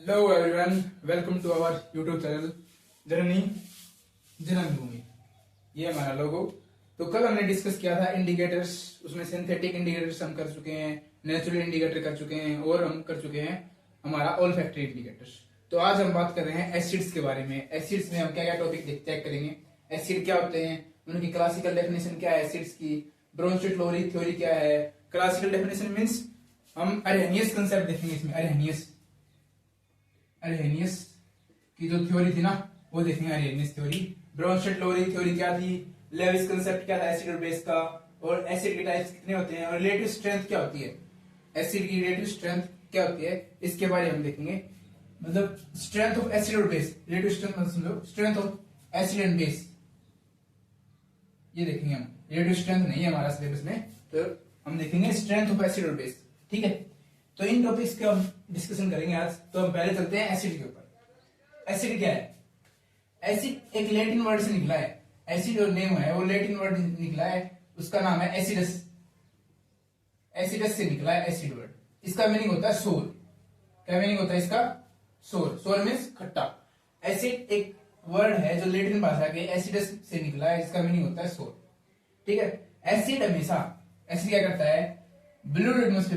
Hello everyone, welcome to our YouTube channel journey Janmabhoomi. ये हमारा लोगो। तो कल हमने डिस्कस किया था इंडिकेटर्स, उसमें सिंथेटिक इंडिकेटर्स हम कर चुके हैं, नेचुरल इंडिकेटर कर चुके हैं और हम कर चुके हैं हमारा ओल्फैक्टरी इंडिकेटर्स। तो आज हम बात कर रहे हैं एसिड्स के बारे में। एसिड्स में हम क्या क्या टॉपिक चेक करेंगे, एसिड क्या होते हैं, उनकी क्लासिकल डेफिनेशन क्या है एसिड्स की, ब्रोंस्टेड-लोरी थ्योरी क्या है। क्लासिकल डेफिनेशन मींस हम अरहेनियस कंसेप्ट देखेंगे इसमें। अरहेनियस की जो थ्योरी थी ना वो देखेंगे, अरहेनियस थ्योरी। ब्रोंस्टेड-लोरी थ्योरी क्या थी, लेविस कंसेप्ट क्या था एसिड और बेस का, और एसिड के टाइप्स कितने होते हैं, और रिलेटिव स्ट्रेंथ क्या होती है, एसिड की रिलेटिव स्ट्रेंथ क्या होती है, इसके बारे में हम देखेंगे। मतलब स्ट्रेंथ ऑफ एसिड और बेस, रिलेटिव स्ट्रेंथ मतलब समझो strength of acid and base, ये देखेंगे हम। रिलेटिव स्ट्रेंथ नहीं है हमारा सिलेबस में, तो हम देखेंगे स्ट्रेंथ ऑफ एसिड और बेस। ठीक है, तो इन टॉपिक्स के हम डिस्कशन करेंगे आज। तो हम पहले चलते हैं एसिड के ऊपर। एसिड क्या है? एसिड एक लैटिन वर्ड से निकला है। एसिड जो नेम है वो लैटिन वर्ड निकला है, उसका नाम है एसिडस। एसिडस से निकला है एसिड वर्ड। इसका मीनिंग होता है सोर। क्या मीनिंग होता है इसका? सोर। सोर मीन्स खट्टा। एसिड एक वर्ड है जो लैटिन भाषा के एसिडस से निकला है, इसका मीनिंग होता है सोर। ठीक है, एसिड हमेशा, एसिड क्या करता है, ब्लू लिटमस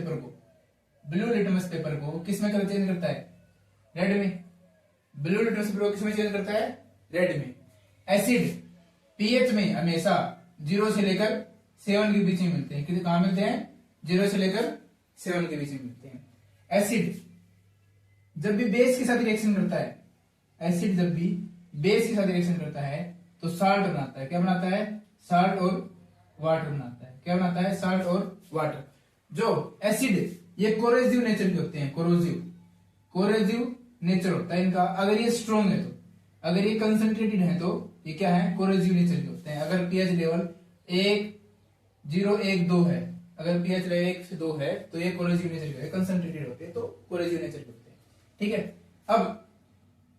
पेपर को किस में कलर चेंज करता है? रेड में। ब्लू लिटमस पेपर को किस में चेंज करता है? रेड में। एसिड पीएच में हमेशा 0 से लेकर 7 के बीच में मिलते हैं। कहाँ मिलते हैं? 0 से लेकर 7 के बीच में मिलते हैं। एसिड जब भी बेस के साथ रिएक्शन करता है, एसिड जब भी बेस के साथ रिएक्शन करता है तो साल्ट बनाता है। क्या बनाता है? साल्ट और वाटर बनाता है। क्या बनाता है? साल्ट और वाटर। जो एसिड ये कोरोसिव नेचर के होते हैं। कोरोसिव नेचर होता है इनका। अगर ये स्ट्रॉन्ग है तो, अगर ये कंसंट्रेटेड है तो ये क्या है? कोरोसिव नेचर के होते हैं। अगर पीएच लेवल 1, 0, 1, 2 है, अगर पीएच लेवल 1 से 2 है तो ये कोरोसिव नेचर के, कंसंट्रेटेड होते हैं तो कोरोसिव नेचर के होते हैं। ठीक है, अब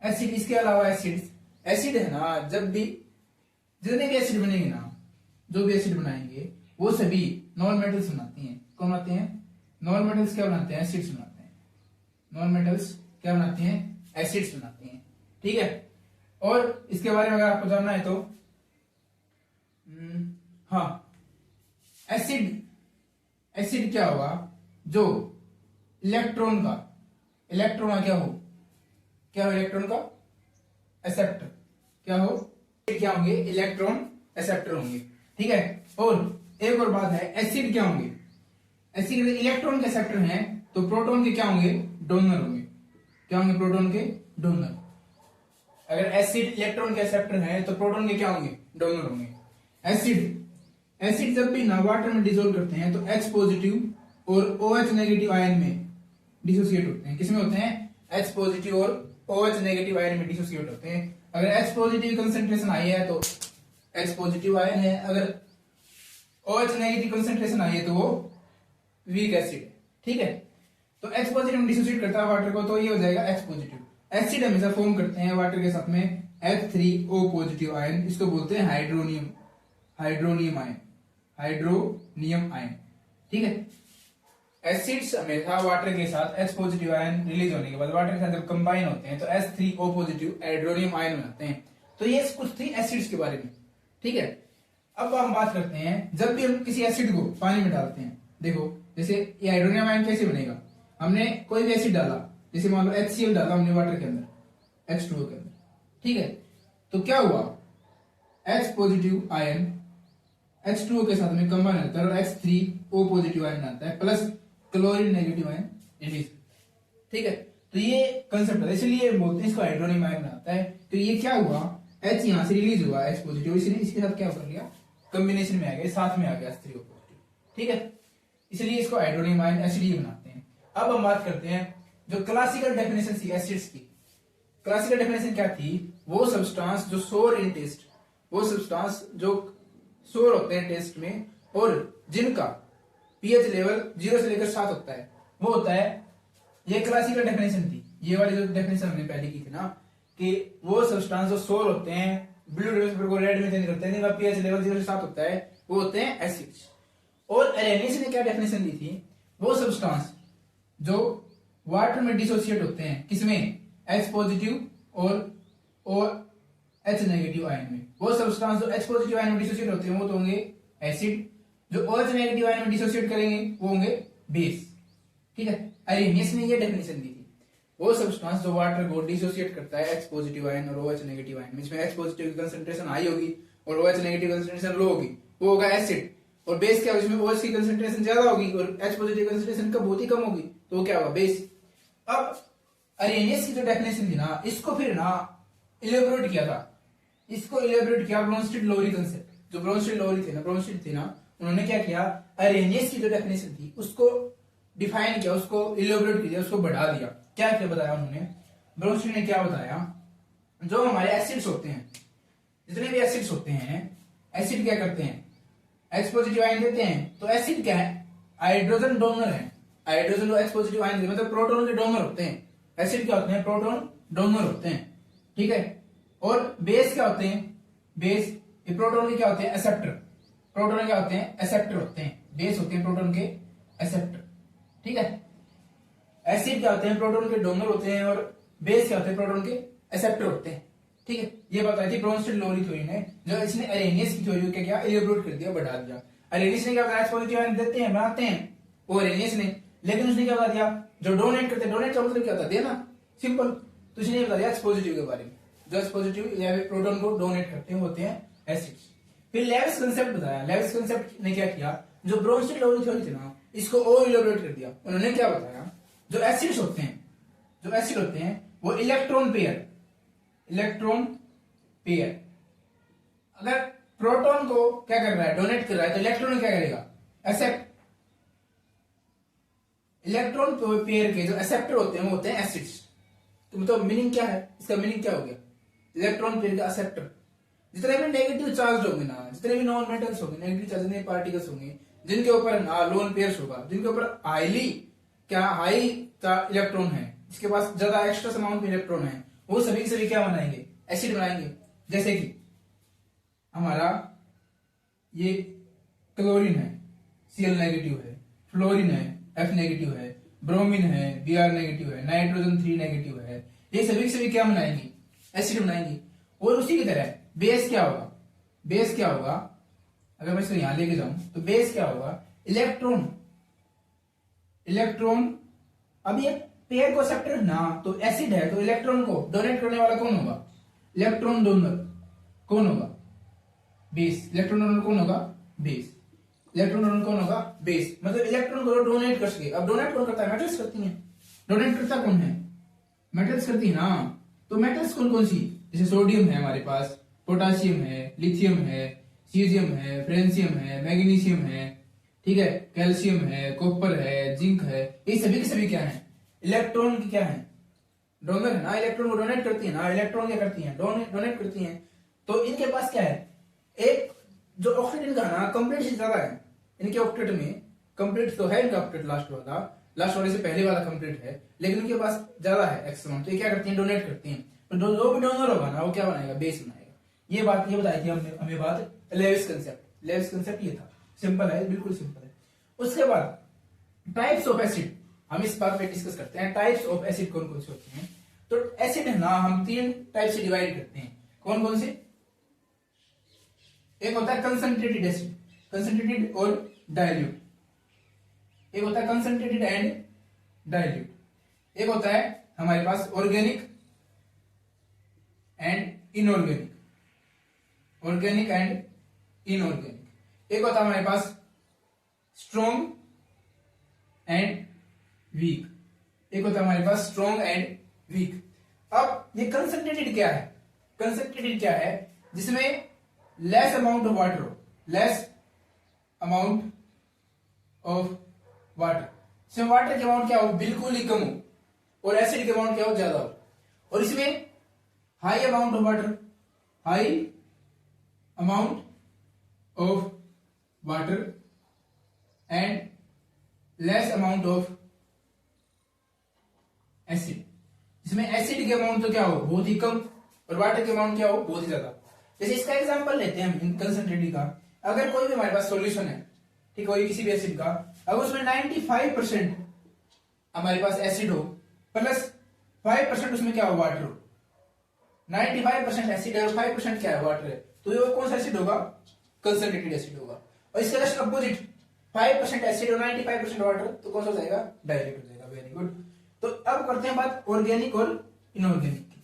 एसिड, इसके अलावा एसिड है ना, जब भी जितने भी एसिड बनेंगे ना, जो भी एसिड बनाएंगे वो सभी नॉन मेटल्स बनाते हैं। कौन बनाते हैं? नॉन मेटल्स क्या बनाते हैं? एसिड्स बनाते हैं। नॉन मेटल्स क्या बनाते हैं? एसिड्स बनाते हैं। ठीक है, और इसके बारे में अगर आपको जानना है तो हाँ, एसिड क्या होगा? जो इलेक्ट्रॉन का क्या हो इलेक्ट्रॉन का एक्सेप्टर क्या होंगे? इलेक्ट्रॉन एक्सेप्टर होंगे। ठीक है, और एक और बात है, एसिड क्या होंगे? एसिड इलेक्ट्रॉन के एक्सेप्टर हैं तो प्रोटॉन के क्या होंगे? डोनर होंगे। क्या होंगे? प्रोटॉन के डोनर। अगर एसिड इलेक्ट्रॉन के एक्सेप्टर हैं तो प्रोटॉन के क्या होंगे? डोनर होंगे। एसिड जब भी ना वाटर में डिसॉल्व करते हैं तो H पॉजिटिव और OH नेगेटिव आयन में डिसोसिएट होते हैं। किसमें होते हैं? H पॉजिटिव और OH नेगेटिव आयन में डिसोसिएट होते हैं। अगर H पॉजिटिव कंसेंट्रेशन आई है तो H पॉजिटिव आयन है, अगर OH नेगेटिव कंसेंट्रेशन आई है तो वो वीक एसिड है। ठीक है, तो H पॉजिटिव में डिसोसिएट करता है वाटर को तो ये हो जाएगा H पॉजिटिव। एसिड हमेशा फॉर्म करते हैं वाटर के साथ में H3O पॉजिटिव आयन, इसको बोलते हैं हाइड्रोनियम आयन। ठीक है, एसिड्स हमेशा वाटर के साथ H पॉजिटिव आयन रिलीज होने के बाद वाटर के साथ जब कंबाइन होते हैं तो H3O पॉजिटिव हाइड्रोनियम आयन बनाते हैं। तो ये कुछ थी एसिड्स के बारे में। ठीक है, अब हम बात करते हैं जब भी हम किसी एसिड को पानी में डालते हैं। देखो, जैसे ये हाइड्रोनियम आयन कैसे बनेगा? हमने कोई भी एसिड डाला, जैसे मान लो HCl डाला हमने वाटर के अंदर, H2O के अंदर। ठीक है, तो क्या हुआ? H पॉजिटिव आयन H2O के साथ में कंबाइन होता है और H3O पॉजिटिव आयन आता है, plus chlorine negative ion release. ठीक है, तो ये कंसेप्ट है, इसलिए बोलते हैं इसको हाइड्रोनियम आयन बनाता है। तो ये क्या हुआ? H यहां से रिलीज हुआ H पॉजिटिव, इसलिए इसके साथ क्या कर लिया? कॉम्बिनेशन में आ गया, साथ में आ गया H3O पॉजिटिव। ठीक है, इसलिए इसको हाइड्रोनियम आयन एसिड ही बनाते हैं। अब हम बात करते हैं जो क्लासिकल डेफिनेशन थी एसिड्स की। क्लासिकल डेफिनेशन क्या थी? वो सब्सटेंस जो सोर इन टेस्ट, वो सब्सटेंस जो सोर होते हैं टेस्ट में और जिनका पीएच लेवल 0 से लेकर 7 होता है, वो होता है, ये क्लासिकल डेफिनेशन थी। ये वाली जो डेफिनेशन हमने पहले की थी ना, कि वो सब्सटेंस जो सोर होते हैं, ब्लू पेपर को रेड में चेंज करते हैं, जिनका पीएच लेवल 0 से 7 होता है, वो होते हैं एसिड्स। और अरेनियस ने क्या डेफिनेशन दी थी? वो सब्सटेंस जो वाटर में डिसोसिएट होते हैं, किसमें? H पॉजिटिव और OH नेगेटिव आयन में। वो सब्सटेंस जो H पॉजिटिव आयन में डिसोसिएट होते हैं वो तो होंगे एसिड, जो OH नेगेटिव आयन में डिसोसिएट करेंगे वो होंगे बेस। ठीक है, अरेनियस ने ये डेफिनेशन दी थी, वो सब्सटेंस जो वाटर को डिसोसिएट करता है H पॉजिटिव आयन और OH नेगेटिव आयन में, जिसमें H पॉजिटिव की कंसंट्रेशन हाई होगी और OH नेगेटिव कंसंट्रेशन लो होगी, वो होगा एसिड। और बेस क्या होगा, जिसमें OH की कंसंट्रेशन ज्यादा होगी और H पॉजिटिव कंसंट्रेशन का बहुत ही कम होगी, तो वो क्या होगा, बेस। अब अरेनियस की जो डेफिनेशन थी ना, इसको फिर ना इलेबोरेट किया था, इसको इलेबोरेट किया ब्रोंस्टेड-लोरी कंसेप्ट। जो ब्रोंस्टेड थी ना, उन्होंने क्या किया, अरेनियस की जो डेफिनेशन थी उसको डिफाइन किया, उसको इलेबोरेट किया, उसको बढ़ा दिया। क्या क्या बताया उन्होंने, ब्रोंस्टेड ने क्या बताया, जो हमारे एसिड्स होते हैं, जितने भी एसिड्स होते हैं, एसिड क्या करते हैं, H पॉजिटिव आयन देते हैं, तो एसिड क्या है, हाइड्रोजन डोनर है। हाइड्रोजन जो H पॉजिटिव आयन मतलब प्रोटॉन के डोनर होते हैं, एसिड क्या होते हैं, प्रोटॉन डोनर होते हैं। ठीक है, और बेस क्या होते हैं, बेस ये प्रोटॉन के क्या होते हैं, एक्सेप्टर। प्रोटॉन क्या होते हैं, एक्सेप्टर होते हैं, बेस होते हैं प्रोटॉन के एक्सेप्टर। ठीक है, एसिड क्या होते हैं, प्रोटॉन के डोनर होते हैं, और बेस क्या होते हैं, प्रोटॉन के एक्सेप्टर होते हैं। ठीक है, ये बताई थी ब्रोंस्टेड-लोरी थ्योरी ने, जो इसने अरेनियस की थ्योरी को क्या किया, इलेबोरेट कर दिया, बढ़ा दिया। अरेनियस ने क्या बताया, H पॉजिटिव आयन देते हैं, बनाते हैं वो अरेनियस ने, लेकिन उसने क्या बता दिया, जो डोनेट करते हैं, डोनेट का मतलब क्या होता है, देना, सिंपल। तो इसने ये बता दिया H पॉजिटिव के बारे में, जो H पॉजिटिव या फिर प्रोटॉन को डोनेट करते हैं होते हैं एसिड्स। फिर लेविस कंसेप्ट बताया, लेविस कंसेप्ट ने क्या किया, जो ब्रोंस्टेड-लोरी थ्योरी थी ना, इसको और इलेबोरेट कर दिया। उन्होंने क्या बताया, जो एसिड्स होते हैं, जो एसिड होते हैं वो इलेक्ट्रॉन पेयर, अगर प्रोटॉन को क्या कर रहा है, डोनेट कर रहा है, तो इलेक्ट्रॉन क्या करेगा, एक्सेप्ट। इलेक्ट्रॉन पेयर के जो एक्सेप्टर होते हैं वो होते हैं एसिड्स। तो मतलब मीनिंग क्या है, इसका मीनिंग क्या हो गया, इलेक्ट्रॉन पेयर का एक्सेप्टर। जितने भी नेगेटिव चार्ज होंगे ना, जितने भी नॉन मेटल्स होंगे, नेगेटिव चार्ज जितने पार्टिकल्स होंगे, जिनके ऊपर ना लोन पेयर्स होगा, जिनके ऊपर हाई इलेक्ट्रॉन है, जिसके पास ज्यादा एक्स्ट्रा अमाउंट में इलेक्ट्रॉन है, वो सभी के सभी क्या बनाएंगे, एसिड बनाएंगे। जैसे कि हमारा ये क्लोरीन है, Cl नेगेटिव है, फ्लोरीन है, F नेगेटिव है, ब्रोमीन है, Br नेगेटिव है, नाइट्रोजन 3 नेगेटिव है, ये सभी के सभी क्या बनाएंगे, एसिड बनाएंगे। और उसी की तरह बेस क्या होगा, बेस क्या होगा, अगर मैं इसको यहां लेके जाऊं तो बेस क्या होगा, इलेक्ट्रॉन। अब ये पेयर को एक्सेप्टर ना, तो एसिड है, तो इलेक्ट्रॉन को डोनेट करने वाला कौन होगा, इलेक्ट्रॉन डोनर कौन होगा, बेस। इलेक्ट्रॉन डोनर कौन होगा, बेस। इलेक्ट्रॉन डोनर कौन होगा, बेस। मतलब इलेक्ट्रॉन को डोनेट कर सके। अब डोनेट कौन करता है, मेटल्स करती हैं। डोनेट करता कौन है, मेटल्स करती है ना। तो मेटल्स कौन कौन सी, जैसे सोडियम है हमारे पास, पोटासियम है, लिथियम है, सीजियम है, फ्रेंसियम है, मैग्नीशियम है, ठीक है, कैल्शियम है, कॉपर है, जिंक है, ये सभी के सभी क्या है, इलेक्ट्रॉन की क्या है, डोनर है ना। इलेक्ट्रॉन को डोनेट करती है ना, इलेक्ट्रॉन क्या करती है, डोनेट करती है। तो इनके पास क्या है, एक जो ऑक्टेट इनका ना कंप्लीट से ज्यादा है, इनके ऑक्टेट में कंप्लीट तो है इनका ऑक्टेट, लास्ट वाले से पहले वाला कंप्लीट है, लेकिन इनके पास ज्यादा है एक्स अमाउंट। तो ये क्या करती है, डोनेट करती है। तो जो भी डोनर होगा ना, वो क्या बनाएगा, बेस बनाएगा। ये बताई थी हमें बात लेविस कंसेप्ट ये था। सिंपल है, बिल्कुल सिंपल है। उसके बाद टाइप्स ऑफ एसिड, हम इस बात पे डिस्कस करते हैं, टाइप्स ऑफ एसिड कौन कौन से होते हैं। तो एसिड है ना, हम 3 टाइप से डिवाइड करते हैं। कौन कौन से, एक होता है कंसंट्रेटेड एसिड, कंसंट्रेटेड और डाइल्यूट। एक होता है कंसंट्रेटेड एंड डाइल्यूट। एक होता है हमारे पास organic and inorganic, organic and inorganic. एक होता है हमारे पास स्ट्रॉन्ग एंड वीक, एक होता है हमारे पास स्ट्रॉन्ग एंड वीक। अब ये कंसंट्रेटेड क्या है, कंसंट्रेटेड क्या है, जिसमें लेस अमाउंट ऑफ वाटर हो, लेस अमाउंट ऑफ वाटर, इसमें वाटर की अमाउंट क्या हो, बिल्कुल ही कम हो, और एसिड की अमाउंट क्या हो, ज्यादा हो। और इसमें high amount of water, high amount of water and less amount of acid. इसमें एसिड की अमाउंट तो क्या हो, बहुत ही कम, और वाटर की अमाउंट क्या हो, बहुत ही ज्यादा। जैसे इसका एग्जांपल लेते हैं हम कंसंट्रेटेड का। अगर कोई भी हमारे पास सॉल्यूशन है, ठीक है, किसी भी एसिड का, अगर उसमें 95% हमारे पास एसिड हो प्लस 5% उसमें क्या हो, वाटर हो। 95% एसिड है और 5% क्या है, वाटर है। तो ये कौन सा एसिड होगा, कंसंट्रेटेड एसिड होगा। और इसका जस्ट अपोजिट 5% एसिड और 95% वाटर, तो कौन सा हो जाएगा, डायल्यूट हो जाएगा। Very good. तो अब करते हैं बात ऑर्गेनिक और इनऑर्गेनिक की।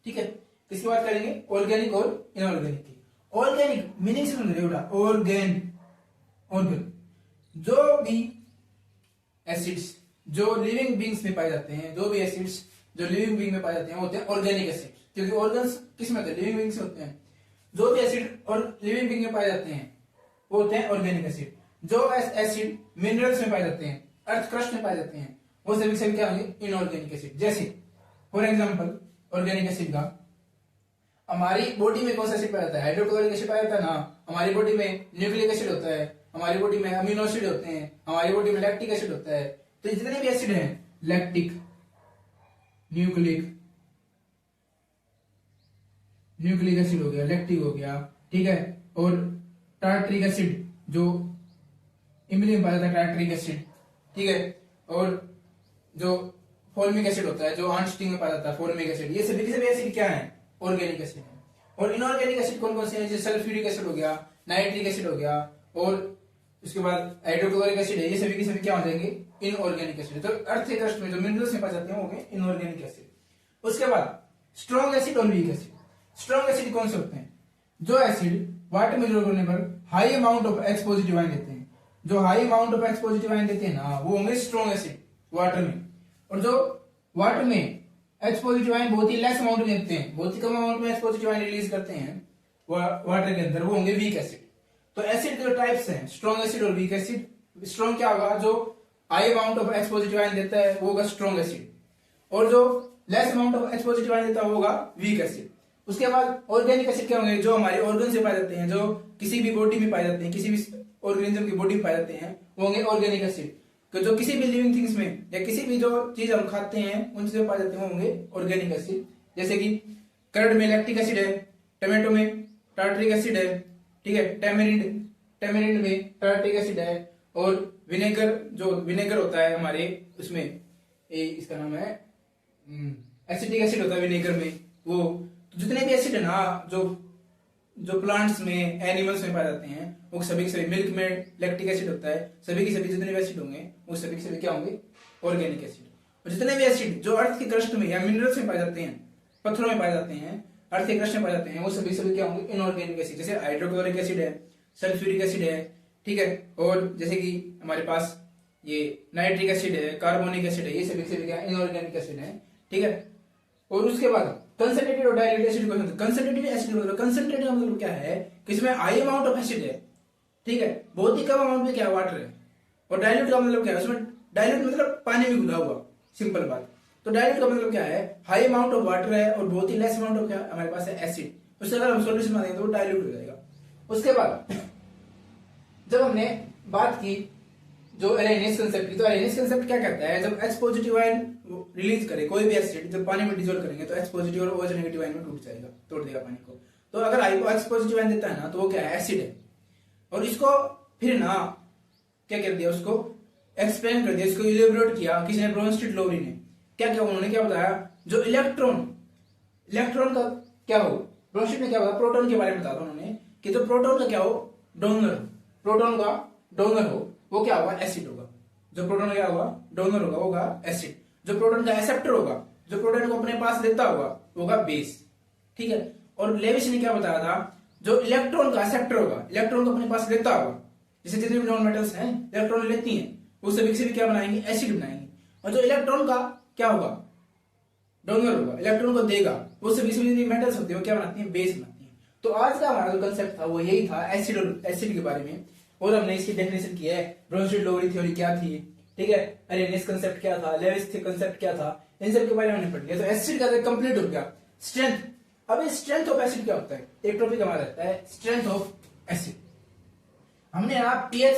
ठीक है, किसकी बात करेंगे, ऑर्गेनिक और इनऑर्गेनिक की। ऑर्गेनिक मीनिंग से समझ रहे हो, ऑर्गेन जो भी एसिड्स जो लिविंग बींग्स में पाए जाते हैं, जो भी एसिड्स जो लिविंग बींग में पाए जाते हैं वो होते हैं ऑर्गेनिक एसिड, क्योंकि ऑर्गन्स किस में होते हैं, लिविंग बींग्स होते हैं। जो भी एसिड और लिविंग बींग में पाए जाते हैं वो होते हैं ऑर्गेनिक एसिड। जो एसिड मिनरल्स में पाए जाते हैं, अर्थ क्रस्ट में पाए जाते हैं, वो सभी सभी क्या होंगे, इनऑर्गेनिक एसिड। जैसे फॉर एग्जांपल ऑर्गेनिक एसिड का हमारी बॉडी में कौन सा एसिड पाया जाता है, हाइड्रोक्लोरिक एसिड पाया जाता है ना। हमारी बॉडी में न्यूक्लिक एसिड होता है, हमारी बॉडी में अमीनो एसिड होते हैं, हमारी बॉडी में लैक्टिक एसिड होता है। तो जितने भी एसिड हैं, लैक्टिक, न्यूक्लिक एसिड हो गया, लैक्टिक हो गया, ठीक है, और टार्ट्रिक एसिड जो इमली में पाया जाता है, टार्ट्रिक एसिड, ठीक है, और जो फॉर्मिक एसिड होता है जो आंट स्टिंग में पाया जाता है, फॉर्मिक एसिड। ये सभी के सभी एसिड क्या है, ऑर्गेनिक एसिड है। और इनऑर्गेनिक एसिड कौन कौन से हैं, जैसे सल्फ्यूरिक एसिड हो गया, नाइट्रिक एसिड हो गया, और उसके बाद हाइड्रोक्लोरिक एसिड है। ये सभी के सभी क्या हो जाएंगे, इनऑर्गेनिक एसिड। तो अर्थ के क्रस्ट में जो मिनरल्स में पाए जाते हैं वो हो गए इनऑर्गेनिक एसिड। उसके बाद स्ट्रॉन्ग एसिड और वीक एसिड। स्ट्रॉन्ग एसिड कौन से होते हैं, जो एसिड वाटर में डिसॉल्व करने पर high amount of H positive ion देते हैं। जो high amount of H positive ion देते हैं ना, वो होंगे स्ट्रॉन्ग एसिड वाटर में। और जो वाटर में H पॉजिटिव आयन बहुत ही लेस अमाउंट में देते हैं, बहुत ही कम अमाउंट में H पॉजिटिव आयन रिलीज करते हैं वाटर के अंदर, वो होंगे वीक एसिड। तो एसिड के टाइप्स हैं, स्ट्रॉन्ग एसिड और वीक एसिड। स्ट्रॉन्ग क्या होगा, जो high amount of H positive ion देता है वो होगा स्ट्रॉन्ग एसिड, और जो less amount of H positive ion देता है वो होगा वीक एसिड। उसके बाद ऑर्गेनिक एसिड क्या होंगे, जो हमारे ऑर्गन से पाए जाते हैं, जो किसी भी बॉडी में पाए जाते हैं, किसी भी ऑर्गेनिज्म की बॉडी में पाए जाते हैं, वो होंगे ऑर्गेनिक एसिड। तो जो किसी भी लिविंग थिंग्स में या किसी भी जो चीज हम खाते हैं उनसे पाए जाते हैं वो होंगे ऑर्गेनिक एसिड। जैसे कि कर्ड में लैक्टिक एसिड है, टमाटो में टार्ट्रिक एसिड है, ठीक है, टैमरिंड में टार्ट्रिक एसिड है, और विनेगर होता है हमारे उसमें, इसका नाम है एसिटिक एसिड होता है विनेगर में। वो तो जितने भी एसिड है ना, जो प्लांट्स में, एनिमल्स में पाए जाते हैं, वो सभी के सभी, मिल्क में लैक्टिक एसिड होता है, सभी के सभी जितने भी एसिड होंगे वो सभी के सभी क्या होंगे, ऑर्गेनिक एसिड। और जितने भी एसिड जो अर्थ के क्रस्ट में या मिनरल्स में पाए जाते हैं, पत्थरों में पाए जाते हैं, अर्थ के क्रस्ट में पाए जाते हैं, वो सभी सभी क्या होंगे, इनऑर्गेनिक एसिड। जैसे हाइड्रोक्लोरिक एसिड है, सल्फ्यूरिक एसिड है, ठीक है, और जैसे कि हमारे पास ये नाइट्रिक एसिड है, कार्बोनिक एसिड है, ये सभी सभी क्या इनऑर्गेनिक एसिड है, ठीक है। और उसके बाद कंसंट्रेटेड और डाइल्यूटेड एसिड को, कंसंट्रेटेड एसिड मतलब, कंसंट्रेटेड का मतलब क्या है कि इसमें हाई अमाउंट ऑफ एसिड है, ठीक है, बहुत ही कम अमाउंट में क्या वाटर है। और डाइल्यूट का मतलब क्या है, उसमें डाइल्यूट मतलब पानी में घुला हुआ, सिंपल बात। तो डाइल्यूट का मतलब क्या है, हाई अमाउंट ऑफ वाटर है और बहुत ही लेस अमाउंट ऑफ क्या हमारे पास है, एसिड। उससे अगर हम सॉल्यूशन बनाएंगे तो वो डाइल्यूट हो जाएगा। उसके बाद जब हमने बात की जो अरेनियस कंसेप्ट की, तो अरेनियस कंसेप्ट क्या कहता है, जब H पॉजिटिव आयन रिलीज करे कोई भी एसिड, जब पानी में डिसॉल्व करेंगे तो H पॉजिटिव और OH नेगेटिव आयन में टूट जाएगा, तोड़ देगा पानी को। तो अगर H पॉजिटिव आयन देता है ना, तो वो क्या है, एसिड है। और इसको फिर ना क्या कर दिया, उसको एक्सप्लेन कर दिया, इसको इलेबोरेट किया किसने, ब्रोनस्टीड लोरी ने। क्या उन्होंने क्या बताया, जो इलेक्ट्रॉन का क्या हो, ब्रोनस्टीड ने क्या बताया, प्रोटॉन के बारे में बताया उन्होंने कि जो प्रोटॉन का क्या हो, डोनर, प्रोटॉन का डोनर हो, वो क्या होगा, एसिड होगा। जो प्रोटॉन क्या होगा, डोनर होगा, वो होगा एसिड। जो प्रोटॉन का एक्सेप्टर होगा, जो प्रोटॉन को अपने पास लेता होगा, वो होगा बेस, ठीक है। और लेविस ने क्या बताया था, जो इलेक्ट्रॉन का एक्सेप्टर होगा, इलेक्ट्रॉन को अपने पास लेता होगा, जैसे जितने भी नॉन मेटल्स हैं इलेक्ट्रॉन लेती हैं, वो सभी से भी क्या बनाएंगे, एसिड बनाएंगे। और जो इलेक्ट्रॉन का क्या होगा, डोनर होगा, इलेक्ट्रॉन को देगा, वो सभी से मेटल्स होते हैं, वो क्या बनाती हैं, बेस बनाती हैं। तो आज का हमारा जो कंसेप्ट था वो यही था, एसिड के बारे में। और हमने इसकी डेफिनेशन की है, ब्रोनस्टीड लोरी थ्योरी क्या थी, ठीक है, अरेनियस कंसेप्ट क्या था, लेविस कंसेप्ट क्या था, इन सब के बारे में हमने पढ़ लिया। तो एसिड का कंप्लीट हो गया। स्ट्रेंथ, अब ये स्ट्रेंथ ऑफ एसिड क्या होता है, एक टॉपिक हमारा रहता है स्ट्रेंथ ऑफ एसिड। हमने यहाँ पीएच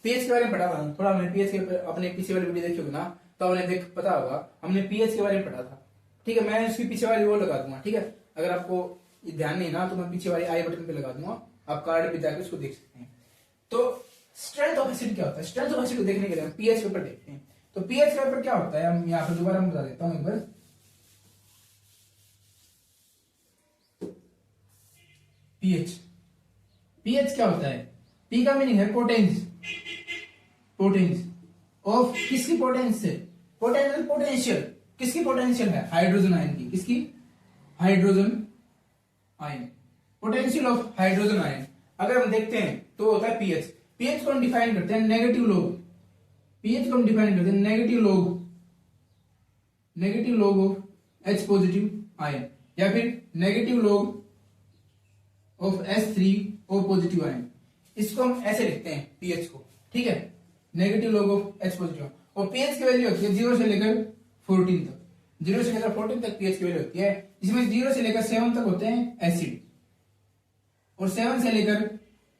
के बारे में पढ़ा था, थोड़ा हमने पीएच के अपने पीछे वाली वीडियो देखी होगी ना, तो हमने पता होगा, हमने पीएच के बारे में पढ़ा था, ठीक है। मैं इसकी पीछे वाली वो लगा दूंगा, ठीक है, अगर आपको ध्यान नहीं ना तो मैं पीछे वाली आई बटन पे लगा दूंगा, आप कार्ड पे जाकर उसको देख सकते हैं। तो स्ट्रेंथ ऑफ एसिड क्या होता है, स्ट्रेंथ ऑफ एसिड को देखने के लिए हम पीएच पेपर देखते हैं। तो पीएच पेपर क्या होता है, हम यहाँ पर दोबारा बता देता हूँ एक बार। पीएच। पीएच क्या होता है? पी का मीनिंग है पोटेंस। पोटेंस ऑफ किसकी पोटेंस से? पोटेंशियल किसकी पोटेंशियल है? हाइड्रोजन आयन की। किसकी? Hydrogen ion. Potential of hydrogen ion अगर हम देखते हैं तो होता है पीएच। पीएच को हम डिफाइन करते हैं नेगेटिव लोग। पीएच को हम डिफाइन करते हैं नेगेटिव लोग ऑफ एच पॉजिटिव आयन, या फिर नेगेटिव लोग ऑफ H3O पॉजिटिव आयन। इसको हम ऐसे लिखते हैं पीएच को, ठीक है, नेगेटिव लोग ऑफ H पॉजिटिव। और पीएच की वैल्यू होती है 0 से लेकर 14 तक। 0 से लेकर 14 तक पीएच की वैल्यू होती है। इसमें 0 से लेकर 7 तक होते हैं एसिड, और 7 से लेकर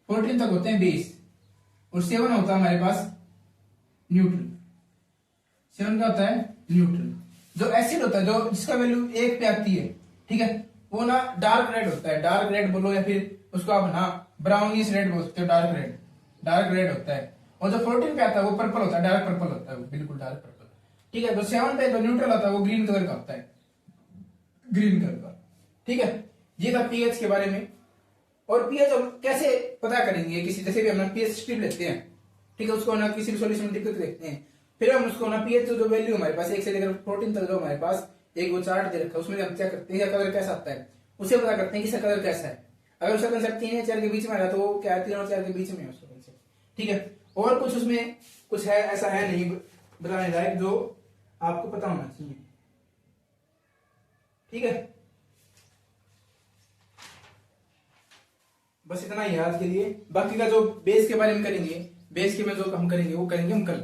14 तक होते हैं बेस, और 7 होता है हमारे पास न्यूट्रल। 7 का होता है न्यूट्रल। जो एसिड होता है, जो जिसका वैल्यू 1 पे आती है, ठीक है, वो ना डार्क रेड होता है। डार्क रेड बोलो या फिर उसको आप ना ब्राउनिश रेड बोल सकते हो। डार्क रेड होता है। और जो 14 पे आता है वो पर्पल होता है, डार्क पर्पल होता है, वो बिल्कुल डार्क पर्पल, ठीक है। जो 7 पे जो न्यूट्रल होता है वो ग्रीन कलर का होता है, ग्रीन कलर का, ठीक है। ये था पीएच के बारे में। और पीएच हम कैसे पता करेंगे? किसी जैसे भी हम पीएच स्ट्रिप लेते हैं, ठीक है, उसको ना किसी भी सॉल्यूशन में दिक्कत देखते हैं, फिर हम उसको ना पीएच जो वैल्यू हमारे पास 1 से लेकर 14 तक जो हमारे पास एक वो चार्ट दे रखा है, उसमें हम क्या करते हैं, कलर कैसा आता है उसे पता करते हैं कि इसका कलर कैसा है। अगर उसका कंसेप्ट 3 या 4 के बीच में आ रहा है तो वो क्या है, 3 और 4 के बीच में है उसका कंसेप्ट, ठीक है। और कुछ उसमें कुछ है ऐसा है नहीं बताने लायक जो आपको पता होना चाहिए, ठीक है। बस इतना ही है आज के लिए। बाकी का जो बेस के बारे में करेंगे, बेस के में जो हम करेंगे वो करेंगे हम कल,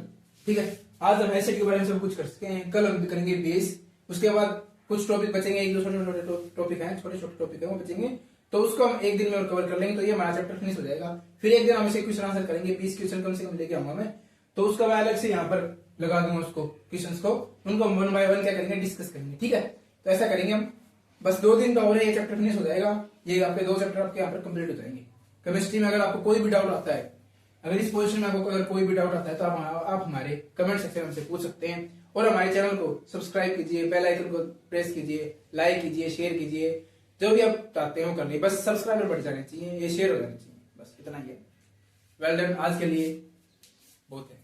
ठीक है। आज हम एसिड के बारे में सब कुछ कर सकते हैं, कल हम करेंगे बेस। उसके बाद कुछ टॉपिक बचेंगे, एक दो छोटे टॉपिक हैं, छोटे टॉपिक है वो बचेंगे, तो उसको हम एक दिन में और कवर कर लेंगे, तो ये हमारा चैप्टर फिनिश हो जाएगा। फिर एक दिन हम इसे क्वेश्चन आंसर करेंगे, 20 क्वेश्चन कम से कम लेके आऊंगा मैं, तो उसका मैं अलग से यहाँ पर लगा दूंगा उसको क्वेश्चन को, उनको हम 1 बाय 1 क्या करेंगे, डिस्कस करेंगे, ठीक है। तो ऐसा करेंगे हम। बस 2 दिन का हो रहा है, ये चैप्टर फिनिश हो जाएगा। ये आपके 2 चैप्टर आपके यहाँ पर कंप्लीट हो जाएंगे। केमिस्ट्री में अगर आपको कोई भी डाउट आता है, अगर इस पोजीशन में आपको अगर कोई भी डाउट आता है तो आप हमारे कमेंट सेक्शन में से पूछ सकते हैं। और हमारे चैनल को सब्सक्राइब कीजिए, बेल आइकन को प्रेस कीजिए, लाइक कीजिए, शेयर कीजिए, जो भी आप चाहते हो कर लिए। बस सब्सक्राइबर बढ़ जाने चाहिए, ये शेयर हो जाने चाहिए, बस इतना ही है। वेल डन, आज के लिए बहुत है।